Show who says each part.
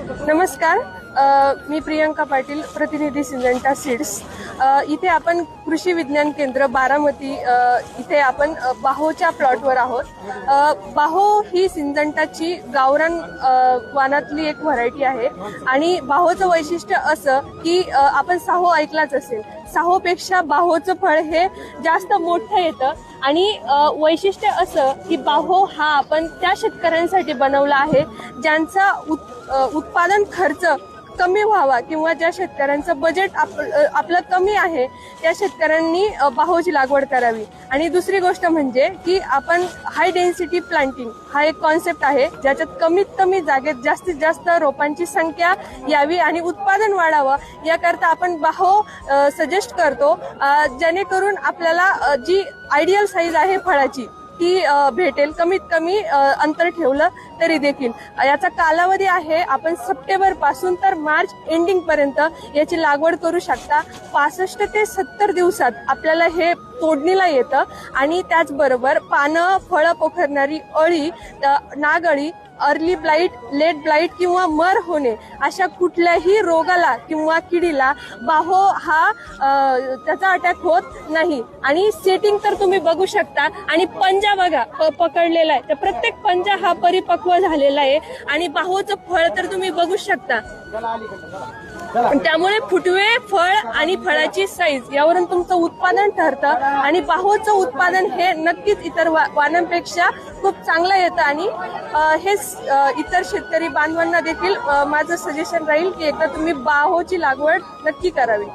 Speaker 1: नमस्कार, मी प्रियंका पाटील, प्रतिनिधी सिंजंटा सीड्स। इथे आपण कृषी विज्ञान केंद्र बारामती इथे आपण बाहोच्या प्लॉटवर आहोत। बाहो ही सिंजंटाची गावरान वानातली एक व्हरायटी आहे आणि बाहोचं वैशिष्ट्य असं की आपण साहो ऐकलाच असेल, साहोपेक्षा बाहोचं फळ हे जास्त मोठं येतं आणि वैशिष्ट्य असं की बाहो हा आपण त्या शेतकऱ्यांसाठी बनवला आहे ज्यांचा उत्पादन खर्च कमी व्हावा किंवा ज्या शेतकऱ्यांचं बजेट आपलं कमी आहे त्या शेतकऱ्यांनी बाहोची लागवड करावी। आणि दुसरी गोष्ट म्हणजे की आपण हाय डेन्सिटी प्लांटिंग हा एक कॉन्सेप्ट आहे ज्याच्यात कमीत कमी जागेत जास्तीत जास्त रोपांची संख्या यावी आणि उत्पादन वाढावं याकरता आपण बाहो सजेस्ट करतो, जेणेकरून आपल्याला जी आयडियल साईज आहे फळाची ती भेटेल, कमीत कमी अंतर ठेवलं तरी देखील। याचा कालावधी आहे आपण सप्टेंबर पासून तर मार्च एंडिंग पर्यंत याची लागवड करू शकता। 65 ते 70 दिवसात आपल्याला हे तोडणीला येतं आणि त्याचबरोबर पानं फळं पोखरणारी अळी, नागअळी, अर्ली ब्लाइट, लेट ब्लाइट किंवा मर होणे अशा कुठल्याही रोगाला किंवा किडीला बाहो हा त्याचा अटॅक होत नाही। आणि सेटिंग तर तुम्ही बघू शकता आणि पंजा बघा पकडलेला आहे, तर प्रत्येक पंजा हा परिपक्व झालेला आहे आणि बाहोचं फळ तर तुम्ही बघू शकता। त्यामुळे फुटवे, फळ आणि फळाची साईज यावरून तुमचं उत्पादन ठरतं आणि बाहोचं उत्पादन हे नक्कीच इतर वाणांपेक्षा खूप चांगलं येतं आणि हे इतर शेतकरी बांधवांना देखील माझं सजेशन राहील की एकदा तुम्ही बाहोची लागवड नक्की करावी।